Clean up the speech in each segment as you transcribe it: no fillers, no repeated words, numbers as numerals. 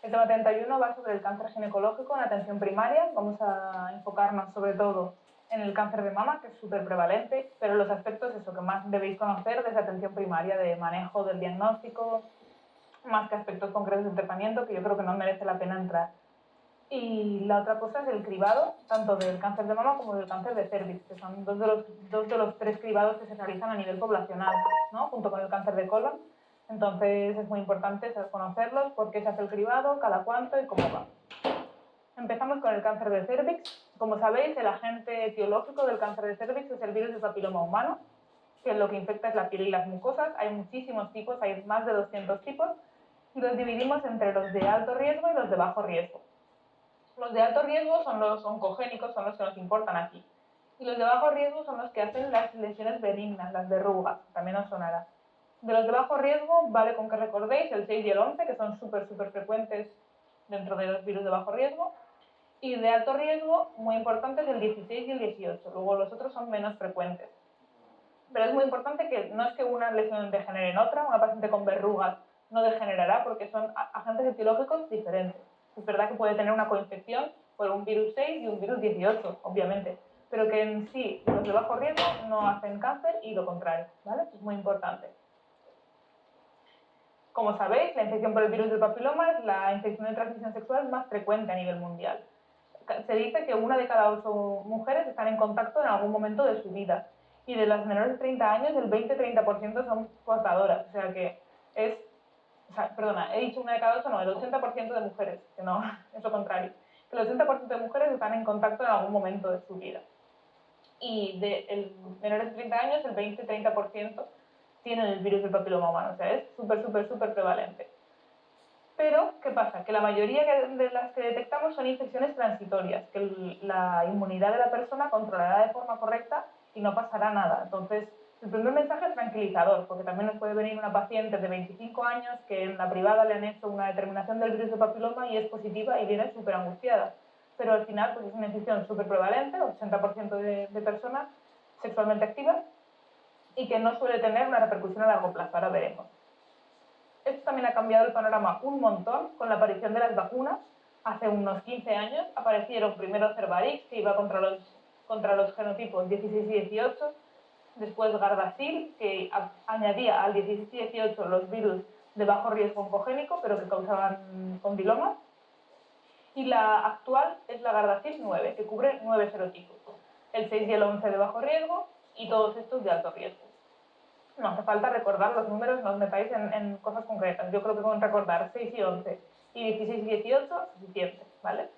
El tema 31 va sobre el cáncer ginecológico en atención primaria. Vamos a enfocarnos sobre todo en el cáncer de mama, que es súper prevalente, pero los aspectos eso que más debéis conocer desde atención primaria, de manejo del diagnóstico, más que aspectos concretos de tratamiento, que yo creo que no merece la pena entrar. Y la otra cosa es el cribado, tanto del cáncer de mama como del cáncer de cervix, que son dos de los tres cribados que se realizan a nivel poblacional, ¿no? Junto con el cáncer de colon. Entonces es muy importante conocerlos, por qué se hace el cribado, cada cuánto y cómo va. Empezamos con el cáncer de cervix. Como sabéis, el agente etiológico del cáncer de cervix es el virus del papiloma humano, que lo que infecta es la piel y las mucosas. Hay muchísimos tipos, hay más de 200 tipos, y los dividimos entre los de alto riesgo y los de bajo riesgo. Los de alto riesgo son los oncogénicos, son los que nos importan aquí. Y los de bajo riesgo son los que hacen las lesiones benignas, las verrugas, también os sonará. De los de bajo riesgo, vale con que recordéis el 6 y el 11, que son súper frecuentes dentro de los virus de bajo riesgo. Y de alto riesgo, muy importantes, el 16 y el 18. Luego los otros son menos frecuentes. Pero es muy importante que no es que una lesión degenere en otra, una paciente con verrugas no degenerará porque son agentes etiológicos diferentes. Es verdad que puede tener una coinfección por un virus 6 y un virus 18, obviamente, pero que en sí los de bajo riesgo no hacen cáncer y lo contrario, ¿vale? Es muy importante. Como sabéis, la infección por el virus del papiloma es la infección de transmisión sexual más frecuente a nivel mundial. Se dice que 1 de cada 8 mujeres están en contacto en algún momento de su vida. Y de las menores de 30 años, el 20-30% son portadoras. O sea que es... O sea, perdona, he dicho 1 de cada 8, no, el 80% de mujeres, que no, es lo contrario. Que el 80% de mujeres están en contacto en algún momento de su vida. Y de menores de 30 años, el 20-30% tienen el virus del papiloma humano. O sea, es súper prevalente. Pero, ¿qué pasa? Que la mayoría de las que detectamos son infecciones transitorias, que la inmunidad de la persona controlará de forma correcta y no pasará nada. Entonces, el primer mensaje es tranquilizador, porque también nos puede venir una paciente de 25 años que en la privada le han hecho una determinación del virus de papiloma y es positiva y viene súper angustiada. Pero al final, pues es una infección súper prevalente, 80% de personas sexualmente activas, y que no suele tener una repercusión a largo plazo. Ahora veremos. Esto también ha cambiado el panorama un montón con la aparición de las vacunas. Hace unos 15 años aparecieron primero Cervarix, que iba contra los genotipos 16 y 18, después Gardasil, que añadía al 16 y 18 los virus de bajo riesgo oncogénico, pero que causaban condilomas, y la actual es la Gardasil 9, que cubre 9 serotipos, el 6 y el 11 de bajo riesgo y todos estos de alto riesgo. No hace falta recordar los números, no os metáis en cosas concretas. Yo creo que con recordar 6 y 11 y 16 y 18 es suficiente, ¿vale?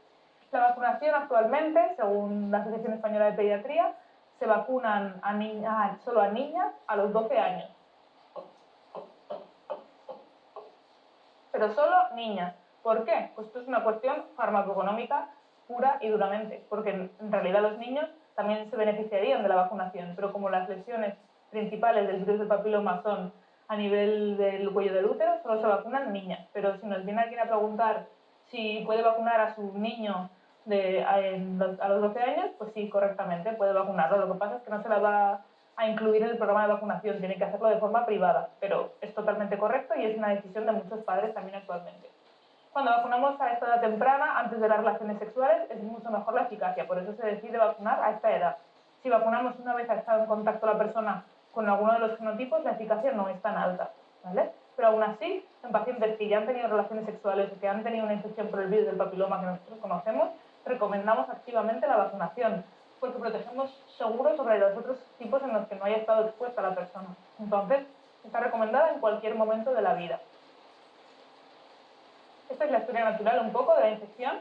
La vacunación actualmente, según la Asociación Española de Pediatría, se vacunan solo a niñas a los 12 años. Pero solo niñas. ¿Por qué? Pues esto es una cuestión farmacoeconómica pura y duramente, porque en realidad los niños también se beneficiarían de la vacunación, pero como las lesiones principales del virus del papiloma son a nivel del cuello del útero, solo se vacunan niñas. Pero si nos viene alguien a preguntar si puede vacunar a su niño a los 12 años, pues sí, correctamente, puede vacunarlo. Lo que pasa es que no se la va a incluir en el programa de vacunación, tiene que hacerlo de forma privada, pero es totalmente correcto y es una decisión de muchos padres también actualmente. Cuando vacunamos a esta edad temprana, antes de las relaciones sexuales, es mucho mejor la eficacia, por eso se decide vacunar a esta edad. Si vacunamos una vez ha estado en contacto la persona con alguno de los genotipos, la eficacia no es tan alta, ¿vale? Pero aún así, en pacientes que ya han tenido relaciones sexuales o que han tenido una infección por el virus del papiloma que nosotros conocemos, recomendamos activamente la vacunación, porque protegemos seguro sobre los otros tipos en los que no haya estado expuesta la persona. Entonces, está recomendada en cualquier momento de la vida. Esta es la historia natural un poco de la infección.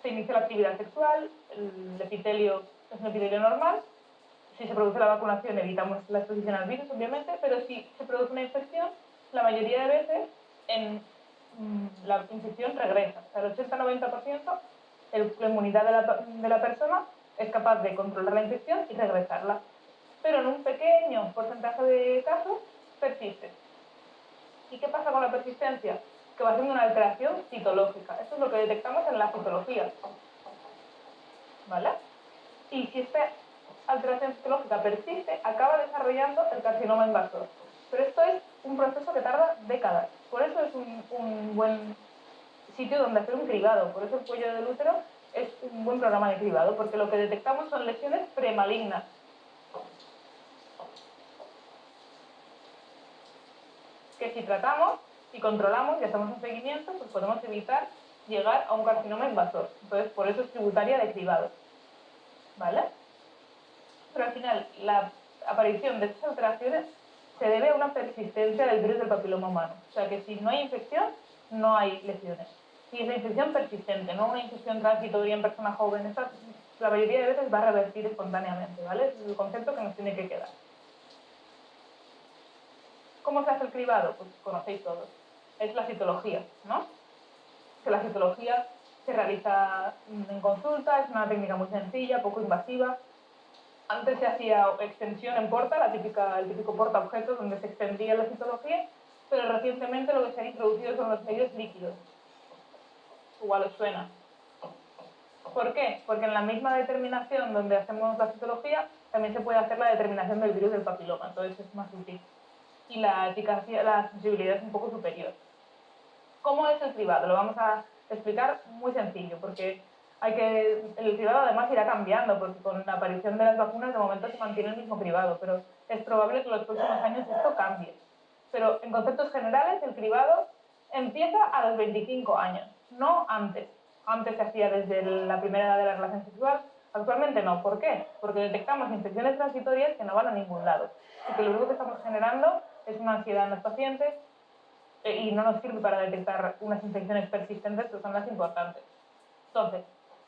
Se inicia la actividad sexual, el epitelio es un epitelio normal. Si se produce la vacunación evitamos la exposición al virus, obviamente, pero si se produce una infección, la mayoría de veces la infección regresa. O sea, el 80-90% la inmunidad de la persona es capaz de controlar la infección y regresarla. Pero en un pequeño porcentaje de casos persiste. ¿Y qué pasa con la persistencia? Que va siendo una alteración citológica. Esto es lo que detectamos en la citología. ¿Vale? Y si esta alteración citológica persiste, acaba desarrollando el carcinoma invasor. Pero esto es un proceso que tarda décadas. Por eso es un buen sitio donde hacer un cribado. Por eso el cuello del útero es un buen programa de cribado, porque lo que detectamos son lesiones premalignas. Que si tratamos y controlamos y hacemos un seguimiento, pues podemos evitar llegar a un carcinoma invasor. Entonces, por eso es tributaria de cribado. ¿Vale? Pero al final, la aparición de estas alteraciones se debe a una persistencia del virus del papiloma humano. O sea que si no hay infección, no hay lesiones. Si es la infección persistente, no una infección transitoria en personas jóvenes, la mayoría de veces va a revertir espontáneamente, ¿vale? Es el concepto que nos tiene que quedar. ¿Cómo se hace el cribado? Pues conocéis todos. Es la citología, ¿no? Que la citología se realiza en consulta, es una técnica muy sencilla, poco invasiva. Antes se hacía extensión en porta, el típico portaobjetos donde se extendía la citología, pero recientemente lo que se ha introducido son los medios líquidos. Igual os suena. ¿Por qué? Porque en la misma determinación donde hacemos la citología, también se puede hacer la determinación del virus del papiloma, entonces es más útil. Y la eficacia, la sensibilidad es un poco superior. ¿Cómo es el cribado? Lo vamos a explicar muy sencillo, porque el cribado además irá cambiando, porque con la aparición de las vacunas de momento se mantiene el mismo cribado, pero es probable que en los próximos años esto cambie. Pero en conceptos generales, el cribado empieza a los 25 años, no antes. Antes se hacía desde la primera edad de la relación sexual, actualmente no. ¿Por qué? Porque detectamos infecciones transitorias que no van a ningún lado. Y que lo único que estamos generando es una ansiedad en los pacientes, y no nos sirve para detectar unas infecciones persistentes que son las importantes. Entonces,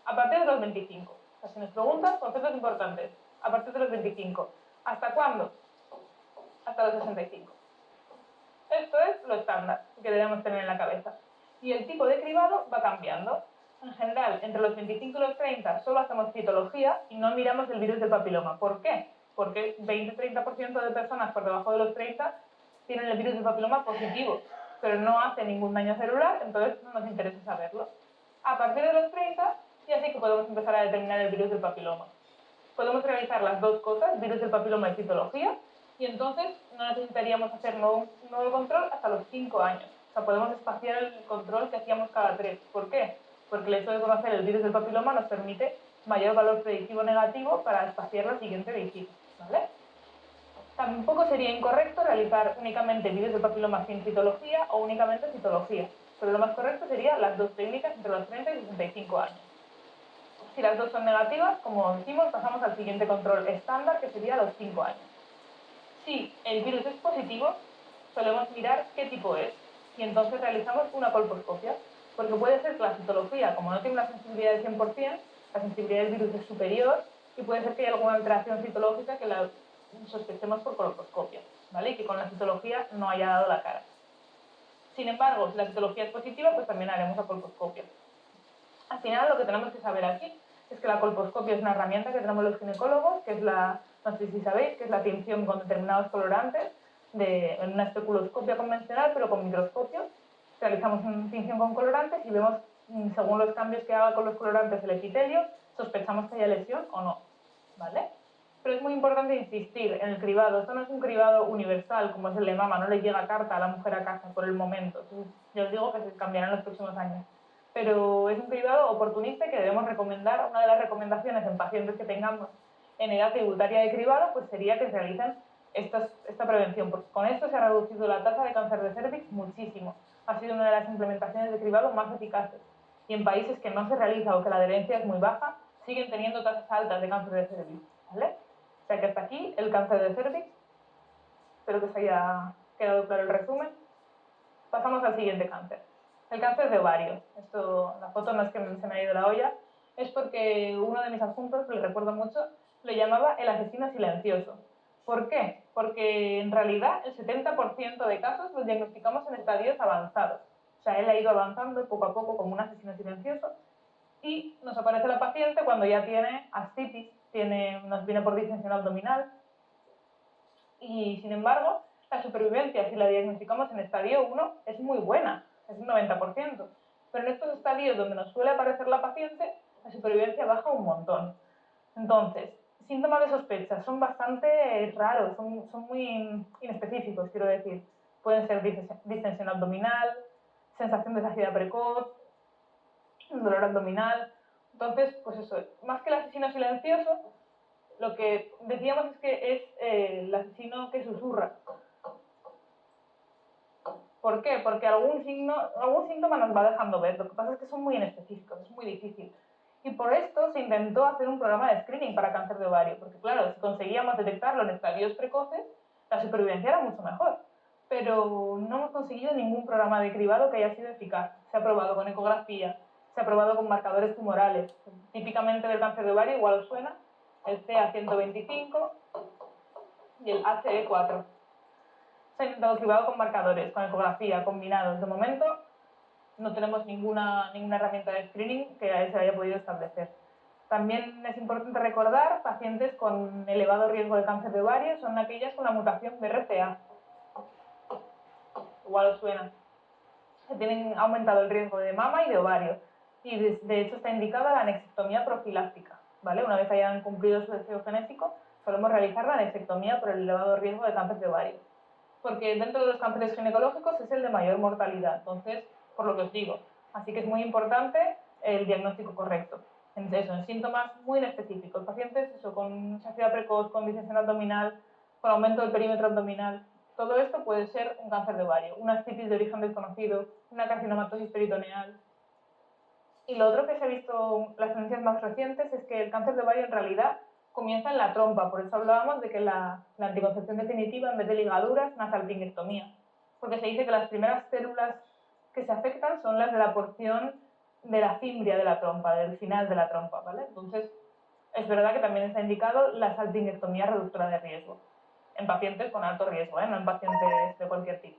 a partir de los 25, o sea, si nos preguntan, conceptos importantes, a partir de los 25, ¿hasta cuándo? Hasta los 65. Esto es lo estándar que debemos tener en la cabeza. Y el tipo de cribado va cambiando. En general, entre los 25 y los 30 solo hacemos citología y no miramos el virus del papiloma. ¿Por qué? Porque 20-30% de personas por debajo de los 30 tienen el virus del papiloma positivo, pero no hace ningún daño celular, entonces no nos interesa saberlo. A partir de los 30, ya sí que podemos empezar a determinar el virus del papiloma. Podemos realizar las dos cosas, virus del papiloma y citología, y entonces no necesitaríamos hacer un nuevo control hasta los 5 años. O sea, podemos espaciar el control que hacíamos cada 3. ¿Por qué? Porque el hecho de conocer el virus del papiloma nos permite mayor valor predictivo negativo para espaciar la siguiente visita, ¿vale? Tampoco sería incorrecto realizar únicamente virus del papiloma sin citología o únicamente citología, pero lo más correcto sería las dos técnicas entre los 30 y 65 años. Si las dos son negativas, como decimos, pasamos al siguiente control estándar, que sería a los 5 años. Si el virus es positivo, solemos mirar qué tipo es, y entonces realizamos una colposcopia, porque puede ser que la citología, como no tiene una sensibilidad del 100%, la sensibilidad del virus es superior, y puede ser que haya alguna alteración citológica que la sospechemos por colposcopia, ¿vale? Y que con la citología no haya dado la cara. Sin embargo, si la citología es positiva, pues también haremos la colposcopia. Al final, lo que tenemos que saber aquí es que la colposcopia es una herramienta que tenemos los ginecólogos, que es no sé si sabéis, que es la tinción con determinados colorantes en una especuloscopia convencional, pero con microscopio. Realizamos una tinción con colorantes y vemos, según los cambios que haga con los colorantes el epitelio, sospechamos que haya lesión o no, ¿vale? Pero es muy importante insistir en el cribado. Esto no es un cribado universal, como es el de mama, no le llega carta a la mujer a casa por el momento. Entonces, yo os digo que se cambiará en los próximos años. Pero es un cribado oportunista que debemos recomendar. Una de las recomendaciones en pacientes que tengamos en edad tributaria de cribado, pues sería que se realicen esta prevención, porque con esto se ha reducido la tasa de cáncer de cervix muchísimo. Ha sido una de las implementaciones de cribado más eficaces. Y en países que no se realiza o que la adherencia es muy baja, siguen teniendo tasas altas de cáncer de cervix, ¿vale? O sea que hasta aquí el cáncer de cervix. Espero que os haya quedado claro el resumen. Pasamos al siguiente cáncer. El cáncer de ovario. La foto no es que se me ha ido la olla, es porque uno de mis adjuntos, que le recuerdo mucho, lo llamaba el asesino silencioso. ¿Por qué? Porque en realidad el 70% de casos los diagnosticamos en estadios avanzados. O sea, él ha ido avanzando poco a poco como un asesino silencioso y nos aparece la paciente cuando ya tiene ascitis, nos viene por distensión abdominal, y sin embargo, la supervivencia, si la diagnosticamos en estadio 1, es muy buena, es un 90%. Pero en estos estadios donde nos suele aparecer la paciente, la supervivencia baja un montón. Entonces, síntomas de sospecha son bastante raros, son muy inespecíficos, quiero decir. Pueden ser distensión abdominal, sensación de saciedad precoz, un dolor abdominal. Entonces, pues eso, más que el asesino silencioso, lo que decíamos es que es el asesino que susurra. ¿Por qué? Porque algún síntoma nos va dejando ver. Lo que pasa es que son muy inespecíficos, es muy difícil. Y por esto se intentó hacer un programa de screening para cáncer de ovario, porque claro, si conseguíamos detectarlo en estadios precoces, la supervivencia era mucho mejor. Pero no hemos conseguido ningún programa de cribado que haya sido eficaz. Se ha probado con ecografía, se ha probado con marcadores tumorales. Típicamente del cáncer de ovario igual os suena el CA125 y el ACE4. Se ha intentado cribado con marcadores, con ecografía, combinados. De momento no tenemos ninguna herramienta de screening que se haya podido establecer. También es importante recordar pacientes con elevado riesgo de cáncer de ovario son aquellas con la mutación BRCA. Igual os suena. Se tienen aumentado el riesgo de mama y de ovario. Y de hecho está indicada la anexectomía profiláctica. ¿Vale? Una vez hayan cumplido su deseo genético, solemos realizar la anexectomía por el elevado riesgo de cáncer de ovario. Porque dentro de los cánceres ginecológicos es el de mayor mortalidad. Entonces, por lo que os digo. Así que es muy importante el diagnóstico correcto. En síntomas muy inespecíficos. Pacientes con saciedad precoz, con disección abdominal, con aumento del perímetro abdominal. Todo esto puede ser un cáncer de ovario, una ascitis de origen desconocido, una carcinomatosis peritoneal. Y lo otro que se ha visto, las tendencias más recientes, es que el cáncer de ovario en realidad comienza en la trompa. Por eso hablábamos de que la anticoncepción definitiva, en vez de ligaduras, es una salpingectomía. Porque se dice que las primeras células que se afectan son las de la porción de la fimbria de la trompa, del final de la trompa, ¿vale? Entonces, es verdad que también está indicado la salpingectomía reductora de riesgo en pacientes con alto riesgo, no en pacientes de cualquier tipo.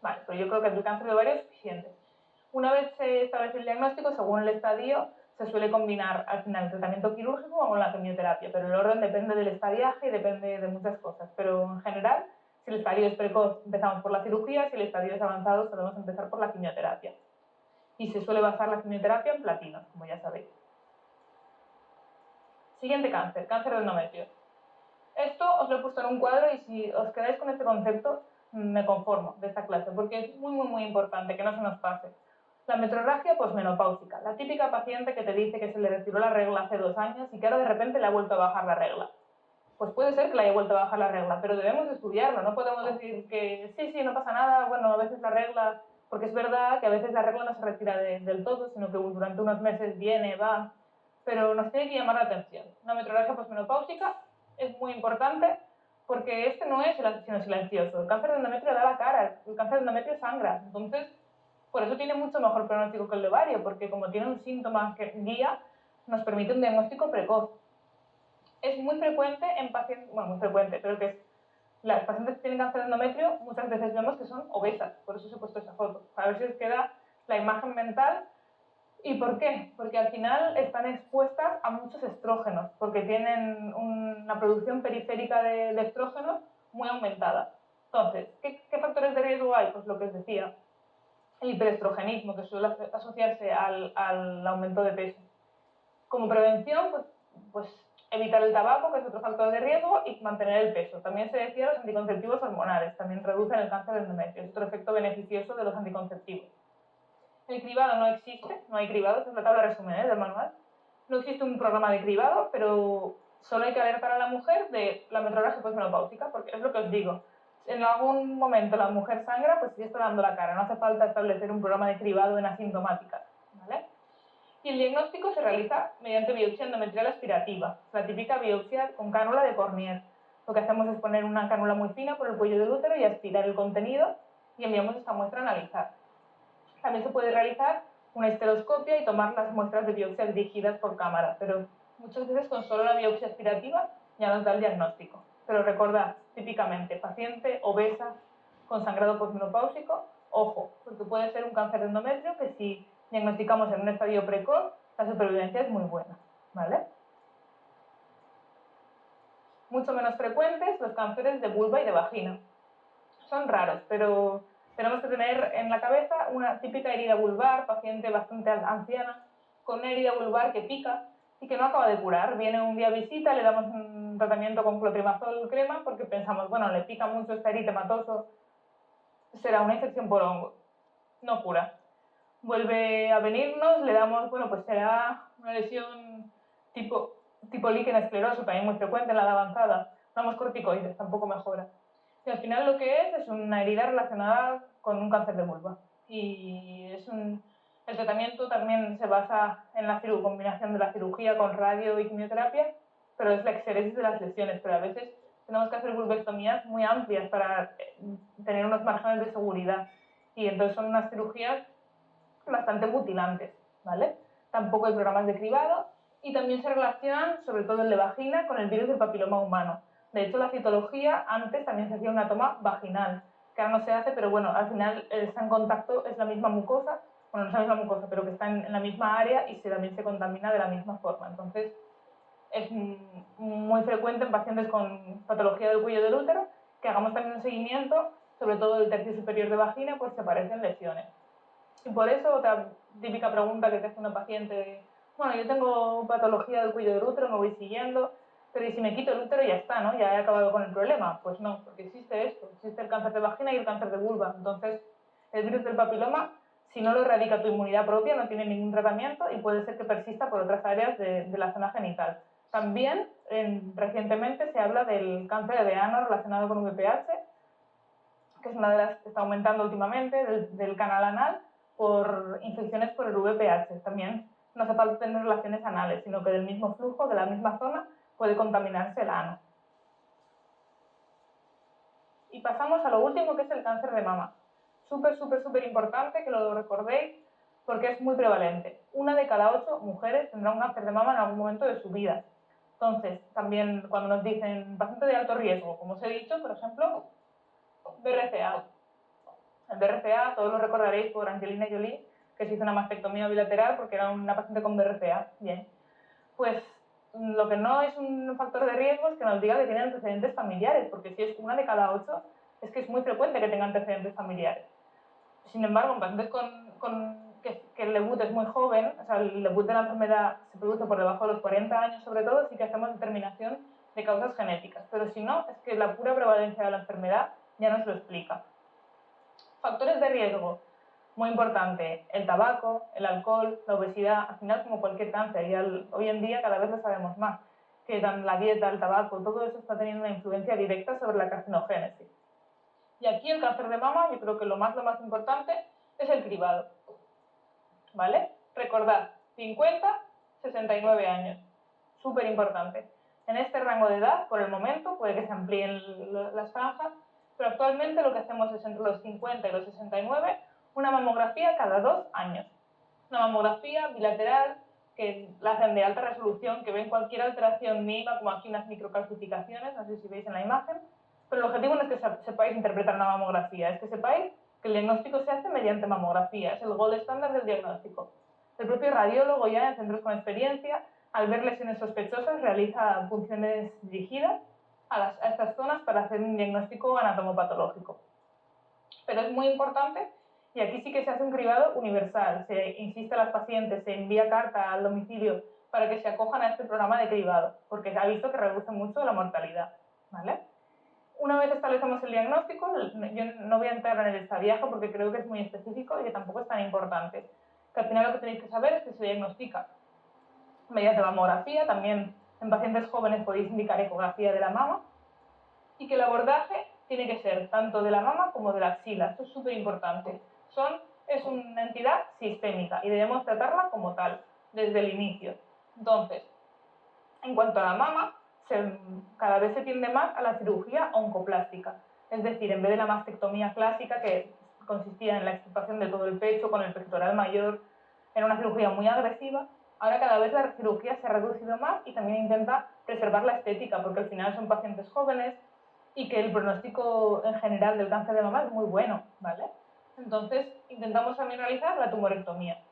Vale, pero yo creo que el cáncer de ovario es suficiente. Una vez se establece el diagnóstico, según el estadio, se suele combinar al final el tratamiento quirúrgico con la quimioterapia, pero el orden depende del estadiaje y depende de muchas cosas. Pero en general, si el estadio es precoz, empezamos por la cirugía, si el estadio es avanzado, solemos empezar por la quimioterapia. Y se suele basar la quimioterapia en platino, como ya sabéis. Siguiente cáncer, cáncer de endometrio. Esto os lo he puesto en un cuadro y si os quedáis con este concepto, me conformo de esta clase, porque es muy importante que no se nos pase. La metrorragia posmenopáusica, la típica paciente que te dice que se le retiró la regla hace 2 años y que ahora de repente le ha vuelto a bajar la regla. Pues puede ser que le haya vuelto a bajar la regla, pero debemos estudiarlo, no podemos decir que sí, no pasa nada, bueno, a veces la regla, porque es verdad que a veces la regla no se retira del todo, sino que durante unos meses viene, va, pero nos tiene que llamar la atención. Una metrorragia posmenopáusica es muy importante porque este no es el asesino silencioso. El cáncer de endometrio da la cara, el cáncer de endometrio sangra. Entonces, por eso tiene mucho mejor pronóstico que el de ovario, porque como tiene un síntoma que guía, nos permite un diagnóstico precoz. Es muy frecuente en pacientes, bueno, muy frecuente, pero que las pacientes que tienen cáncer de endometrio muchas veces vemos que son obesas, por eso os he puesto esa foto, para ver si os queda la imagen mental. ¿Y por qué? Porque al final están expuestas a muchos estrógenos, porque tienen una producción periférica de estrógenos muy aumentada. Entonces, ¿qué factores de riesgo hay? Pues lo que os decía, el hiperestrogenismo, que suele asociarse al aumento de peso. Como prevención, pues evitar el tabaco, que es otro factor de riesgo, y mantener el peso. También se decía los anticonceptivos hormonales, también reducen el cáncer de endometrio, es otro efecto beneficioso de los anticonceptivos. El cribado no existe, no hay cribado, esta es la tabla resumen del manual. No existe un programa de cribado, pero solo hay que alertar a la mujer de la metrorragia posmenopáusica, porque es lo que os digo. Si en algún momento la mujer sangra, pues sí está dando la cara, no hace falta establecer un programa de cribado en asintomáticas, ¿vale? Y el diagnóstico se realiza mediante biopsia endometrial aspirativa, la típica biopsia con cánula de Cornier. Lo que hacemos es poner una cánula muy fina por el cuello del útero y aspirar el contenido y enviamos esta muestra a analizar. También se puede realizar una histeroscopia y tomar las muestras de biopsia dirigidas por cámara, pero muchas veces con solo la biopsia aspirativa ya nos da el diagnóstico. Pero recordad, típicamente, paciente obesa con sangrado posmenopáusico, ojo, porque puede ser un cáncer de endometrio que si diagnosticamos en un estadio precoz, la supervivencia es muy buena, ¿vale? Mucho menos frecuentes los cánceres de vulva y de vagina. Son raros, pero tenemos que tener en la cabeza una típica herida vulvar, paciente bastante anciana, con una herida vulvar que pica y que no acaba de curar. Viene un día a visita, le damos un tratamiento con clotrimazol crema porque pensamos, bueno, le pica mucho, está eritematoso, será una infección por hongo. No cura. vuelve a venirnos, le damos, bueno, pues será una lesión tipo líquen escleroso, también muy frecuente en la edad avanzada, damos corticoides, tampoco mejora. Y al final lo que es una herida relacionada con un cáncer de vulva. Y el tratamiento también se basa en la combinación de la cirugía con radio y quimioterapia, pero es la exéresis de las lesiones, pero a veces tenemos que hacer vulvectomías muy amplias para tener unos márgenes de seguridad. Y entonces son unas cirugías bastante mutilantes, ¿vale? Tampoco hay programas de cribado y también se relacionan, sobre todo el de vagina, con el virus del papiloma humano. De hecho, la citología antes también se hacía una toma vaginal, que ahora no se hace, pero bueno, al final está en contacto, es la misma mucosa, bueno, no es la misma mucosa, pero que está en la misma área y también se contamina de la misma forma. Entonces, es muy frecuente en pacientes con patología del cuello del útero que hagamos también un seguimiento, sobre todo del tercio superior de vagina, pues se aparecen lesiones. Y por eso, otra típica pregunta que te hace una paciente, bueno, yo tengo patología del cuello del útero, me voy siguiendo, pero ¿y si me quito el útero ya está, ¿no? Ya he acabado con el problema? Pues no, porque existe esto, existe el cáncer de vagina y el cáncer de vulva. Entonces, el virus del papiloma, si no lo erradica tu inmunidad propia, no tiene ningún tratamiento y puede ser que persista por otras áreas de la zona genital. También, recientemente se habla del cáncer de ano relacionado con VPH, que es una de las que está aumentando últimamente, del canal anal, por infecciones por el VPH. También no hace falta tener relaciones anales, sino que del mismo flujo, de la misma zona, puede contaminarse el ano. Y pasamos a lo último, que es el cáncer de mama. Súper importante que lo recordéis, porque es muy prevalente. 1 de cada 8 mujeres tendrá un cáncer de mama en algún momento de su vida. Entonces, también cuando nos dicen paciente de alto riesgo, como os he dicho, por ejemplo, BRCA. El BRCA, todos lo recordaréis por Angelina Jolie, que se hizo una mastectomía bilateral porque era una paciente con BRCA. Bien. Pues lo que no es un factor de riesgo es que nos diga que tiene antecedentes familiares, porque si es 1 de cada 8, es que es muy frecuente que tenga antecedentes familiares. Sin embargo, en pacientes que el debut es muy joven, o sea, el debut de la enfermedad se produce por debajo de los 40 años sobre todo, sí que hacemos determinación de causas genéticas, pero si no, es que la pura prevalencia de la enfermedad ya nos lo explica. Factores de riesgo, muy importante, el tabaco, el alcohol, la obesidad, al final como cualquier cáncer, y hoy en día cada vez lo sabemos más, que la dieta, el tabaco, todo eso está teniendo una influencia directa sobre la carcinogénesis. Y aquí el cáncer de mama, yo creo que lo más importante es el cribado, ¿vale? Recordad, 50, 69 años, súper importante. En este rango de edad, por el momento, puede que se amplíen las franjas, pero actualmente lo que hacemos es entre los 50 y los 69, una mamografía cada 2 años. Una mamografía bilateral que la hacen de alta resolución, que ven cualquier alteración mínima, como aquí unas microcalcificaciones, no sé si veis en la imagen, pero el objetivo no es que sepáis interpretar una mamografía, es que sepáis que el diagnóstico se hace mediante mamografía, es el gold estándar del diagnóstico. El propio radiólogo ya en centros con experiencia, al ver lesiones sospechosas, realiza punciones dirigidas a estas zonas para hacer un diagnóstico anatomopatológico. Pero es muy importante, y aquí sí que se hace un cribado universal, se insiste a las pacientes, se envía carta al domicilio para que se acojan a este programa de cribado, porque se ha visto que reduce mucho la mortalidad, ¿vale? Una vez establecemos el diagnóstico, yo no voy a entrar en el estadiaje porque creo que es muy específico y que tampoco es tan importante, que al final lo que tenéis que saber es que se diagnostica mediante mamografía, también en pacientes jóvenes podéis indicar ecografía de la mama, y que el abordaje tiene que ser tanto de la mama como de la axila. Esto es súper importante. Es una entidad sistémica y debemos tratarla como tal, desde el inicio. Entonces, en cuanto a la mama, cada vez se tiende más a la cirugía oncoplástica. Es decir, en vez de la mastectomía clásica, que consistía en la extirpación de todo el pecho con el pectoral mayor, era una cirugía muy agresiva, ahora cada vez la cirugía se ha reducido más y también intenta preservar la estética, porque al final son pacientes jóvenes y que el pronóstico en general del cáncer de mama es muy bueno, ¿vale? Entonces, intentamos también realizar la tumorectomía.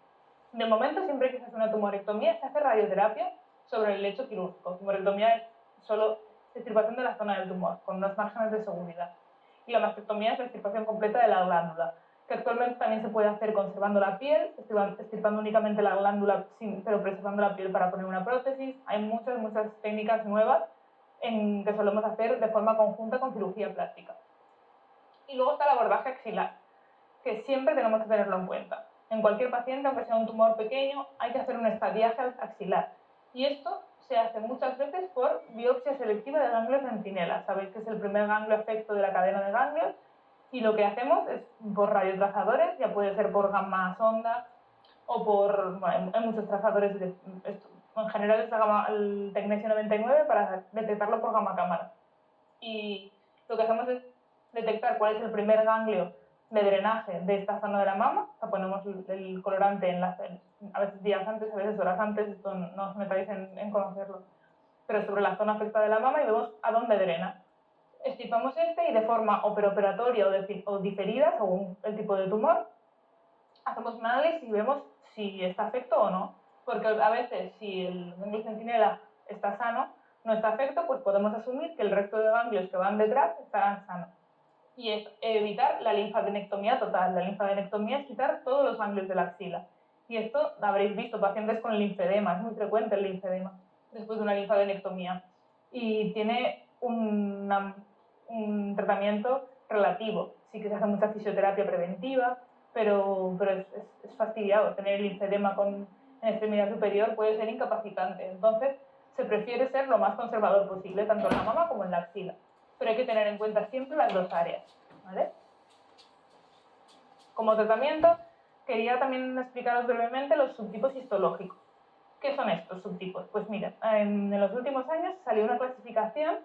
De momento, siempre que se hace una tumorectomía, se hace radioterapia sobre el lecho quirúrgico. Tumorectomía es solo extirpación de la zona del tumor, con unos márgenes de seguridad. Y la mastectomía es la extirpación completa de la glándula, que actualmente también se puede hacer conservando la piel, extirpando únicamente la glándula, pero preservando la piel para poner una prótesis. Hay muchas técnicas nuevas que solemos hacer de forma conjunta con cirugía plástica. Y luego está el abordaje axilar, que siempre tenemos que tenerlo en cuenta. En cualquier paciente, aunque sea un tumor pequeño, hay que hacer un estadiaje axilar. Y esto se hace muchas veces por biopsia selectiva del ganglio centinela. Sabéis que es el primer ganglio afecto de la cadena de ganglios. Y lo que hacemos es por radiotrazadores, ya puede ser por gamma sonda o por... Bueno, hay muchos trazadores, en general es el Tecnesio 99 para detectarlo por gamma cámara. Y lo que hacemos es detectar cuál es el primer ganglio de drenaje de esta zona de la mama. O sea, ponemos el colorante a veces días antes, a veces horas antes, esto no os metáis en conocerlo, pero sobre la zona afectada de la mama y vemos a dónde drena. Estipamos y de forma o preoperatoria o diferida, según el tipo de tumor, hacemos un análisis y vemos si está afecto o no. Porque a veces, si el ganglio centinela está sano, no está afecto, pues podemos asumir que el resto de ganglios que van detrás estarán sanos. Y es evitar la linfadenectomía total. La linfadenectomía es quitar todos los ganglios de la axila. Y esto habréis visto, pacientes con linfedema, es muy frecuente el linfedema después de una linfadenectomía. Y tiene un tratamiento relativo. Sí que se hace mucha fisioterapia preventiva, pero es fastidiado. Tener linfedema en extremidad superior puede ser incapacitante. Entonces, se prefiere ser lo más conservador posible, tanto en la mama como en la axila. Pero hay que tener en cuenta siempre las dos áreas, ¿vale? Como tratamiento, quería también explicaros brevemente los subtipos histológicos. ¿Qué son estos subtipos? Pues mira, en los últimos años salió una clasificación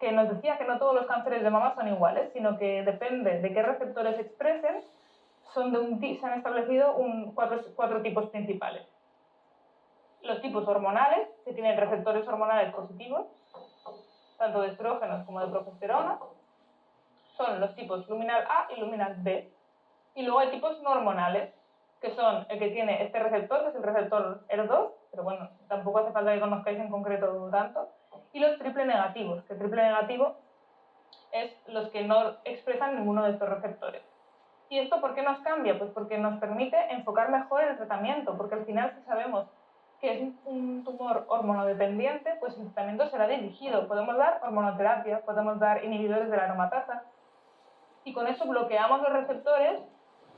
que nos decía que no todos los cánceres de mama son iguales, sino que depende de qué receptores expresen, se han establecido cuatro tipos principales. Los tipos hormonales, que tienen receptores hormonales positivos, tanto de estrógenos como de progesterona, son los tipos luminal A y luminal B. Y luego hay tipos no hormonales, que son el que tiene este receptor, que es el receptor ER2, pero bueno, tampoco hace falta que conozcáis en concreto tanto, y los triple negativos, que triple negativo es los que no expresan ninguno de estos receptores. ¿Y esto por qué nos cambia? Pues porque nos permite enfocar mejor el tratamiento, porque al final si sabemos que es un tumor hormonodependiente, pues el tratamiento será dirigido. Podemos dar hormonoterapia, podemos dar inhibidores de la aromatasa, y con eso bloqueamos los receptores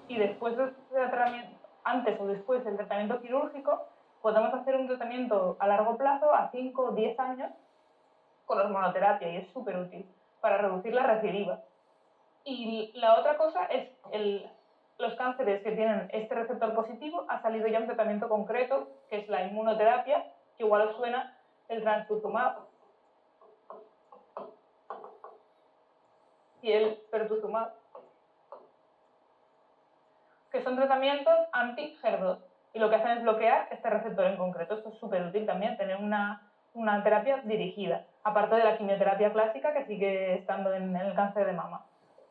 y después del tratamiento, antes o después del tratamiento quirúrgico, podemos hacer un tratamiento a largo plazo, a 5 o 10 años, con hormonoterapia, y es súper útil para reducir la recidiva. Y la otra cosa es los cánceres que tienen este receptor positivo, ha salido ya un tratamiento concreto, que es la inmunoterapia, que igual os suena el trastuzumab y el pertuzumab, que son tratamientos anti-HER2, y lo que hacen es bloquear este receptor en concreto. Esto es súper útil también, tener una terapia dirigida, aparte de la quimioterapia clásica que sigue estando en el cáncer de mama.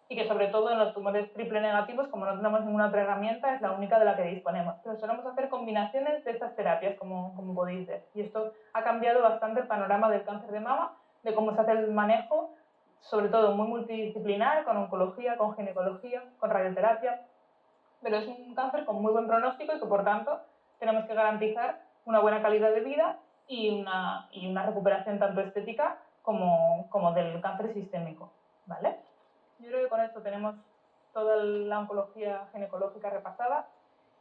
Y que sobre todo en los tumores triple negativos, como no tenemos ninguna otra herramienta, es la única de la que disponemos. Pero solemos hacer combinaciones de estas terapias, como podéis ver. Y esto ha cambiado bastante el panorama del cáncer de mama, de cómo se hace el manejo, sobre todo muy multidisciplinar, con oncología, con ginecología, con radioterapia. Pero es un cáncer con muy buen pronóstico y que, por tanto, tenemos que garantizar una buena calidad de vida y una recuperación tanto estética como del cáncer sistémico, ¿vale? Yo creo que con esto tenemos toda la oncología ginecológica repasada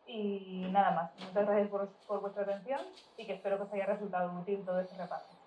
y nada más. Muchas gracias por vuestra atención y que espero que os haya resultado útil todo este repaso.